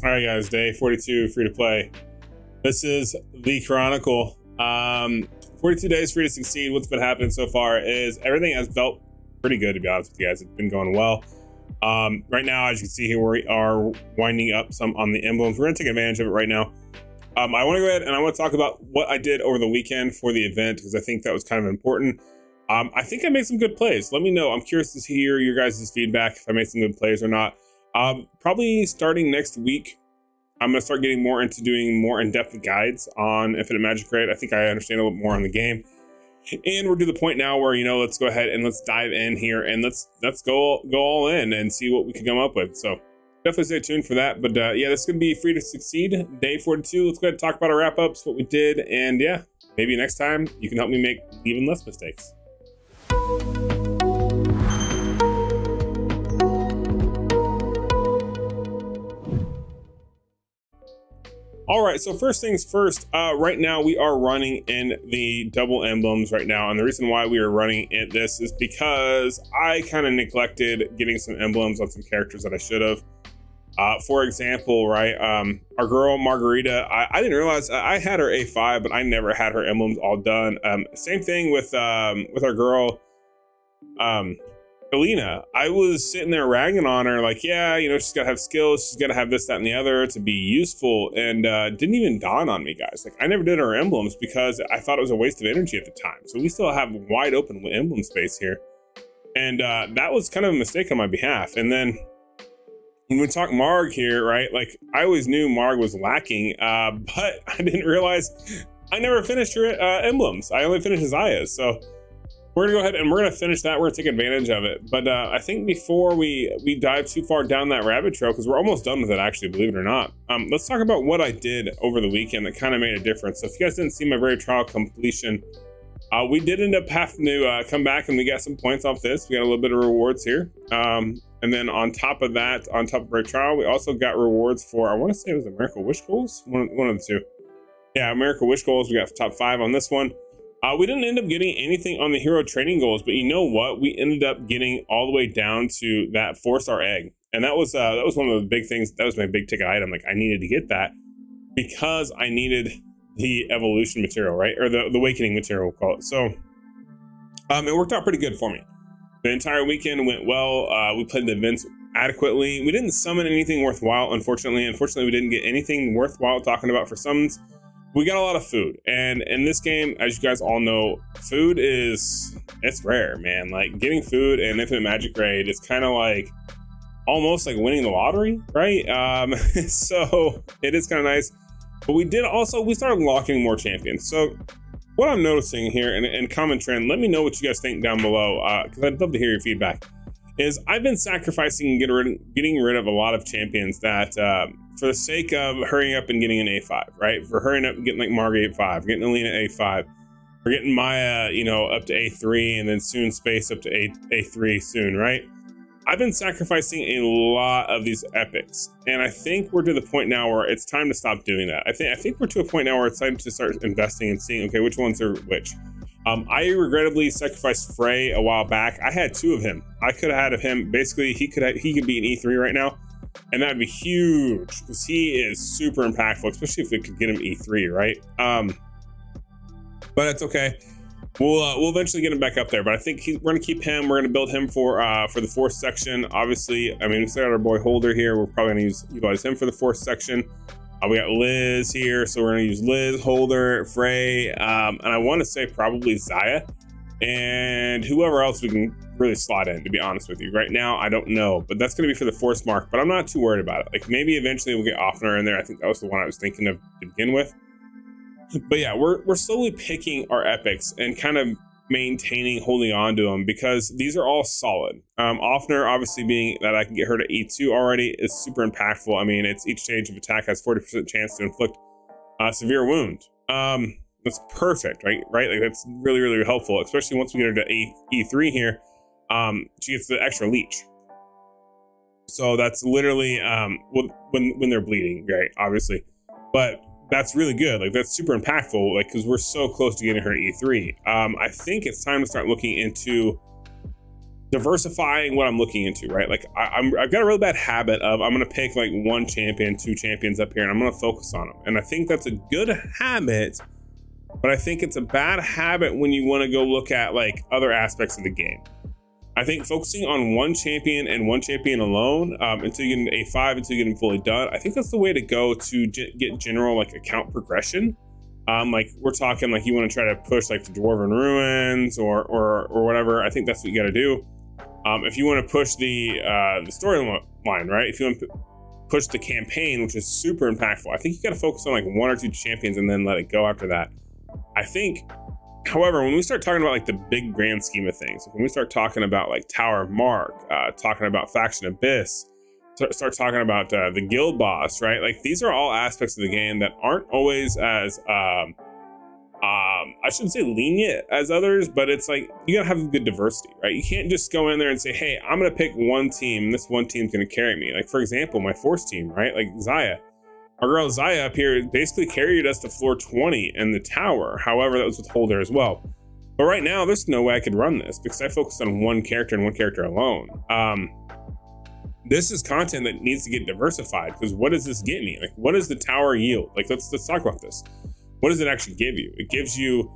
All right, guys, day 42, free to play. This is the Chronicle. 42 days free to succeed. What's been happening so far is everything has felt pretty good, to be honest with you guys. It's been going well. Right now, as you can see here, we are winding up some on the emblems. We're going to take advantage of it right now. I want to go ahead and I want to talk about what I did over the weekend for the event, because I think that was kind of important. I think I made some good plays. Let me know. I'm curious to hear your guys' feedback if I made some good plays or not. Probably starting next week, I'm going to start getting more into doing more in-depth guides on Infinite Magicraid. I think I understand a little more on the game. And we're to the point now where, you know, let's go ahead and let's dive in here and let's go all in and see what we can come up with. So definitely stay tuned for that. But yeah, this is going to be free to succeed. Day 42. Let's go ahead and talk about our wrap-ups, what we did. And yeah, maybe next time you can help me make even less mistakes. All right, so first things first, right now we are running in the double emblems right now. And the reason why we are running this is because I kind of neglected getting some emblems on some characters that I should have. For example, right, our girl Margarita, I didn't realize I had her A5, but I never had her emblems all done. Same thing with our girl, Alina. I was sitting there ragging on her like, yeah, you know, she's got to have skills. She's got to have this, that, and the other to be useful. And didn't even dawn on me, guys. Like, I never did her emblems because I thought it was a waste of energy at the time. So we still have wide open emblem space here. And that was kind of a mistake on my behalf. And then when we talk Marg here, right, like I always knew Marg was lacking, but I didn't realize I never finished her emblems. I only finished Zaya's. So we're gonna go ahead and we're gonna finish that. We're gonna take advantage of it. But I think before we dive too far down that rabbit trail, because we're almost done with it actually, believe it or not, let's talk about what I did over the weekend that kind of made a difference. So if you guys didn't see my Brave Trial completion, we did end up having to come back and we got some points off this. We got a little bit of rewards here. And then on top of that, on top of Brave Trial, we also got rewards for, I want to say it was the Miracle Wish Goals, one of the two. Yeah, Miracle Wish Goals, we got top 5 on this one. We didn't end up getting anything on the hero training goals, but you know what? We ended up getting all the way down to that 4-star egg. And that was one of the big things. That was my big ticket item. Like, I needed to get that because I needed the evolution material, right? Or the awakening material, we'll call it. So it worked out pretty good for me. The entire weekend went well. We played the events adequately. We didn't summon anything worthwhile, unfortunately. Unfortunately, we didn't get anything worthwhile talking about for summons. We got a lot of food, and in this game, as you guys all know, food it's rare, man. Like, getting food in Infinite Magicraid is kind of like almost like winning the lottery, right? So it is kind of nice. But we started unlocking more champions. So what I'm noticing here, and common trend, let me know what you guys think down below, because I'd love to hear your feedback, is I've been sacrificing and getting rid of a lot of champions that, for the sake of hurrying up and getting an A5, right? For hurrying up and getting like Margaret A5, getting Alina A5, we're getting Maya, you know, up to A3, and then soon Space up to A3 soon, right? I've been sacrificing a lot of these epics, and I think we're to the point now where it's time to stop doing that. I think we're to a point now where it's time to start investing and seeing, okay, which ones are which. I regrettably sacrificed Frey a while back. I had 2 of him. I could have had him. Basically, he could be an E3 right now, and that'd be huge because he is super impactful, especially if we could get him E3, right? But it's okay. We'll eventually get him back up there. But I think we're gonna keep him. We're gonna build him for the 4th section. Obviously, I mean, we still got our boy Holder here. We're probably gonna utilize him for the 4th section. We got Liz here, so we're gonna use Liz, Holder, Frey, and I want to say probably Zaya, and whoever else we can really slot in, to be honest with you. Right now, I don't know, but that's gonna be for the force mark, but I'm not too worried about it. Like, maybe eventually we'll get Offner in there. I think that was the one I was thinking of to begin with. But yeah, we're slowly picking our epics and kind of holding on to them, because these are all solid. Offner, obviously, being that I can get her to E2 already, is super impactful. I mean, it's each stage of attack has 40% chance to inflict a severe wound. That's perfect, right? Like, that's really, really helpful, especially once we get her to E3 here. She gets the extra leech. So that's literally when they're bleeding, right? Obviously, but that's really good. Like, that's super impactful, like, because we're so close to getting her to E3. I think it's time to start looking into diversifying what I'm looking into, right? Like I've got a really bad habit of I'm going to pick like one champion, two champions up here, and I'm going to focus on them. And I think that's a good habit, but I think it's a bad habit when you want to go look at like other aspects of the game. I think focusing on one champion and one champion alone until you get an A5, until you get them fully done, I think that's the way to go to get general like account progression. Like we're talking like you want to try to push like the Dwarven Ruins or whatever. I think that's what you got to do. If you want to push the storyline, right? If you want to push the campaign, which is super impactful, I think you got to focus on like one or two champions and then let it go after that. I think, however, when we start talking about like the big grand scheme of things, when we start talking about like Tower of Mark, talking about Faction Abyss, start talking about the guild boss, right? Like these are all aspects of the game that aren't always as I shouldn't say lenient as others, but it's like you gotta have a good diversity, right? You can't just go in there and say, hey, I'm gonna pick one team, this one team's gonna carry me. Like for example, my Force team, right? Like Zaya, our girl Zaya up here basically carried us to floor 20 in the tower. However, that was with Holder as well. But right now, there's no way I could run this because I focused on one character and one character alone. This is content that needs to get diversified because what does this get me? Like, what does the tower yield? Like, let's talk about this. What does it actually give you? It gives you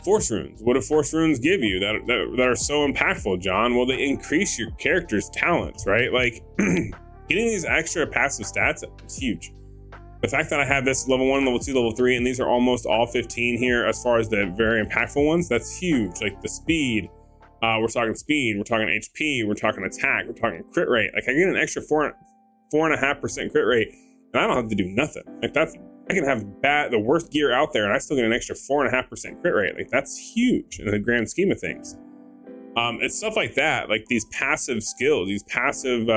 Force Runes. What do Force Runes give you that are so impactful, John? Well, they increase your character's talents, right? Like, getting these extra passive stats is huge. The fact that I have this level 1, level 2, level 3, and these are almost all 15 here as far as the very impactful ones, that's huge. Like the speed, we're talking speed, we're talking HP, we're talking attack, we're talking crit rate. Like I get an extra 4.5% crit rate, and I don't have to do nothing. Like I can have the worst gear out there, and I still get an extra 4.5% crit rate. Like that's huge in the grand scheme of things. It's stuff like that, like these passive skills, these passive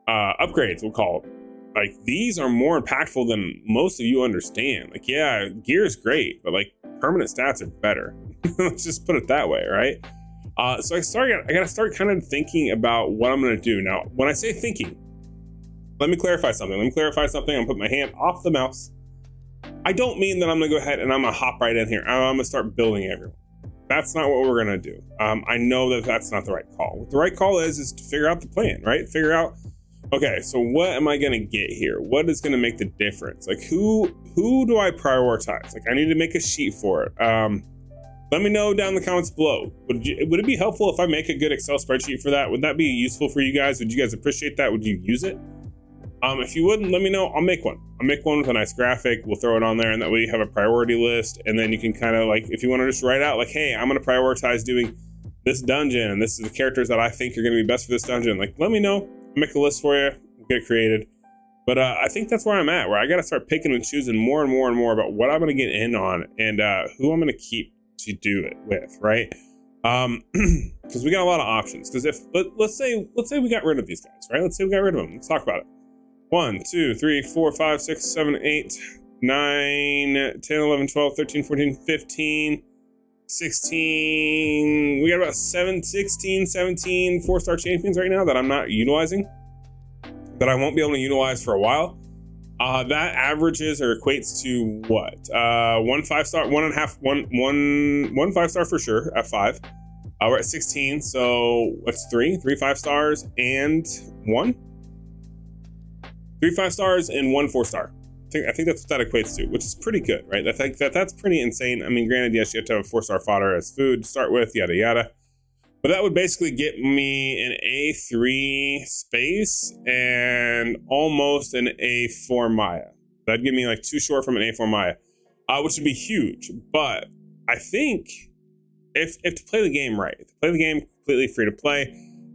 upgrades, we'll call them. Like these are more impactful than most of you understand. Like, yeah, gear is great, but like permanent stats are better. Let's just put it that way, right? So I gotta start kind of thinking about what I'm gonna do. Now, when I say thinking, let me clarify something. I'm gonna put my hand off the mouse. I don't mean that I'm gonna go ahead and I'm gonna hop right in here. I'm gonna start building everyone. That's not what we're gonna do. I know that that's not the right call. What the right call is to figure out the plan, right? Figure out, okay, so what am I gonna get here? What is gonna make the difference? Like who do I prioritize? Like I need to make a sheet for it. Let me know down in the comments below. Would it be helpful if I make a good Excel spreadsheet for that? Would that be useful for you guys? Would you guys appreciate that? Would you use it? If you wouldn't, let me know. I'll make one. I'll make one with a nice graphic. We'll throw it on there, and that way you have a priority list. And then you can kind of like, if you want to just write out like, hey, I'm going to prioritize doing this dungeon, and this is the characters that I think are going to be best for this dungeon. Like, let me know. I'll make a list for you. We'll get it created. But I think that's where I'm at, where I got to start picking and choosing more and more and more about what I'm going to get in on and who I'm going to keep to do it with, right? Because we got a lot of options. Because let's say we got rid of these guys, right? Let's say we got rid of them. Let's talk about it. 1, 2, 3, 4, 5, 6, 7, 8, 9, 10, 11, 12, 13, 14, 15, 16. We got about 16, 17 4-star champions right now that I'm not utilizing, that I won't be able to utilize for a while. That averages or equates to what? 1 5-star, 1 5-star for sure at 5. We're at 16, so what's 3 5-stars and 1? 3 5-stars and 1 4-star. I think that's what that equates to, which is pretty good, right? I think that's pretty insane. I mean, granted, yes, you have to have a 4-star fodder as food to start with, yada yada. But that would basically get me an A3 space and almost an A4 Maya. That'd give me like 2 short from an A4 Maya, which would be huge. But I think if to play the game right, to play the game completely free to play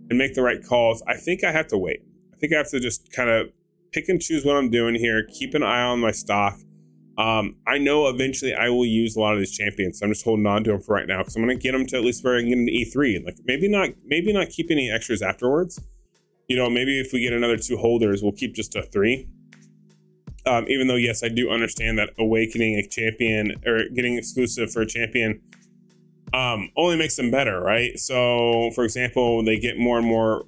and make the right calls, I think I have to wait. I think I have to just kind of pick and choose what I'm doing here, keep an eye on my stock. I know eventually I will use a lot of these champions, so I'm just holding on to them for right now because I'm going to get them to at least where I can get them to E3. Like maybe not keep any extras afterwards. You know, maybe if we get another 2 holders, we'll keep just a 3. Even though, yes, I do understand that awakening a champion or getting exclusive for a champion only makes them better, right? So, for example, they get more and more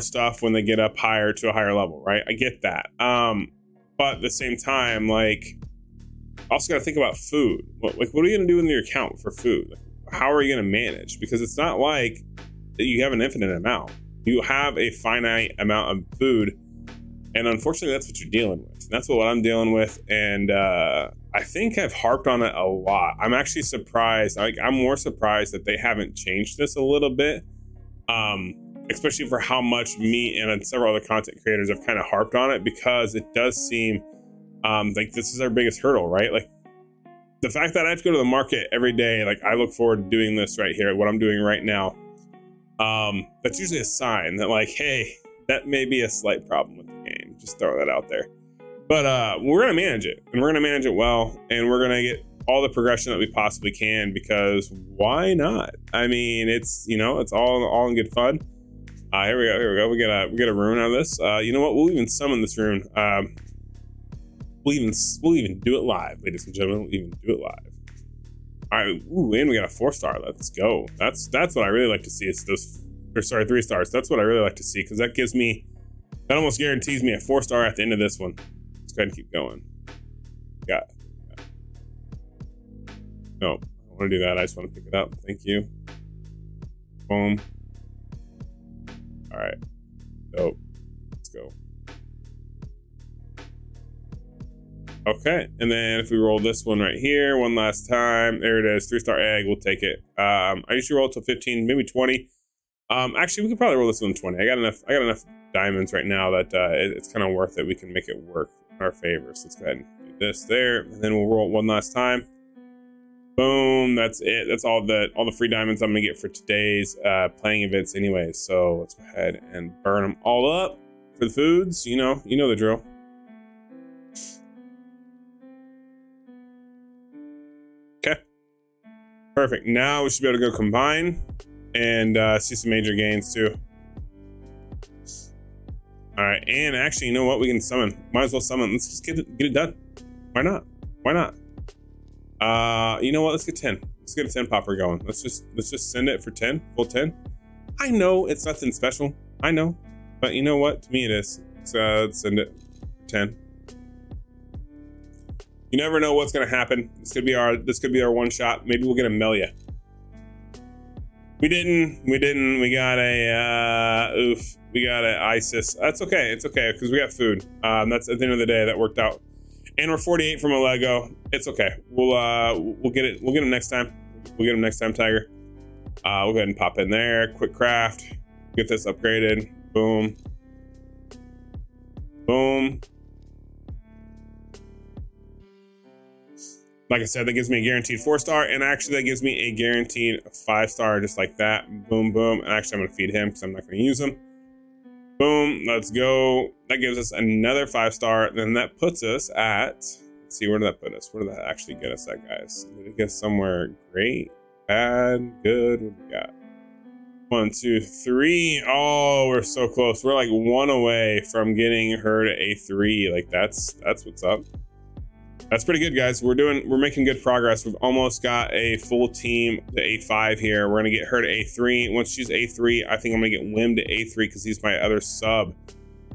stuff when they get up higher to a higher level, right? I get that. But at the same time, like, also got to think about food. What are you going to do in your account for food? Like, how are you going to manage? Because it's not like you have an infinite amount. You have a finite amount of food, and unfortunately, that's what you're dealing with. And that's what I'm dealing with, and I think I've harped on it a lot. I'm actually surprised. Like, I'm more surprised that they haven't changed this a little bit, especially for how much me and several other content creators have kind of harped on it, because it does seem like this is our biggest hurdle, right? Like, the fact that I have to go to the market every day, like, I look forward to doing this right here, what I'm doing right now. That's usually a sign that, like, hey, that may be a slight problem with the game. Just throw that out there. But we're gonna manage it, and we're gonna manage it well, and we're gonna get all the progression that we possibly can, because why not? I mean, it's, you know, it's all in good fun. Here we go. We get a rune out of this. You know what? We'll even summon this rune. We'll even do it live, ladies and gentlemen. We'll even do it live. All right. Ooh, and we got a 4-star. Let's go. That's what I really like to see. It's those, or sorry, 3 stars. That's what I really like to see, because that gives me, that almost guarantees me a 4-star at the end of this one. Let's go ahead and keep going. No, I don't want to do that. I just want to pick it up. Thank you. Boom. All right. So let's go. Okay, and then if we roll this one right here one last time, there it is, 3-star egg. We'll take it. I usually roll to 15, maybe 20. Actually, we could probably roll this one 20. I got enough diamonds right now that it's kind of worth it. We can make it work in our favor. So let's go ahead and do this there, and then we'll roll it one last time. Boom, that's it. That's all the free diamonds I'm gonna get for today's playing events anyways. So let's go ahead and burn them all up for the foods. You know the drill. Okay, perfect. Now we should be able to go combine and see some major gains too. All right, and actually, you know what? We can summon. Might as well summon. Let's just get it done. Why not? Why not? You know what? Let's get 10. Let's get a 10 popper going. Let's just send it for 10, full 10. I know it's nothing special. I know, but you know what? To me, it is. Let's send it for 10. You never know what's gonna happen. This could be our one shot. Maybe we'll get a Melia. We didn't. We got a oof. We got an Isis. That's okay. It's okay, because we got food. That's at the end of the day. That worked out. And we're 48 from a Lego. It's okay. We'll get it. We'll get him next time. We'll get him next time, Tiger. We'll go ahead and pop in there. Quick craft. Get this upgraded. Boom. Boom. Like I said, that gives me a guaranteed 4-star, and actually that gives me a guaranteed 5-star, just like that. Boom, boom. And actually, I'm gonna feed him because I'm not gonna use him. Boom, let's go. That gives us another 5-star. Then that puts us at, let's see, where did that put us? Where did that actually get us at, guys? Did it get somewhere great, bad, good? What do we got? 1, 2, 3. Oh, we're so close. We're like 1 away from getting her to A3. Like, that's what's up. That's pretty good, guys. We're making good progress. We've almost got a full team to A5 here. We're gonna get her to A3. Once she's A3, I think I'm gonna get Wim to A3 because he's my other sub.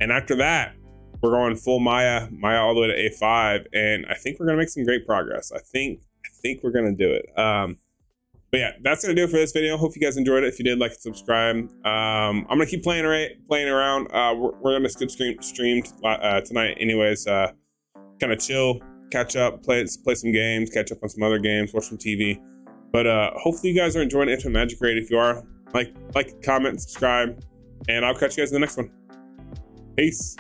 And after that, we're going full Maya all the way to A5, and I think we're gonna make some great progress. I think we're gonna do it. But yeah, that's gonna do it for this video. Hope you guys enjoyed it. If you did, like and subscribe. I'm gonna keep playing around. We're gonna skip stream tonight, anyways. Kind of chill. Catch up, play some games, catch up on some other games, watch some TV. But hopefully you guys are enjoying Infinite Magicraid. If you are, like, comment, subscribe, and I'll catch you guys in the next one. Peace.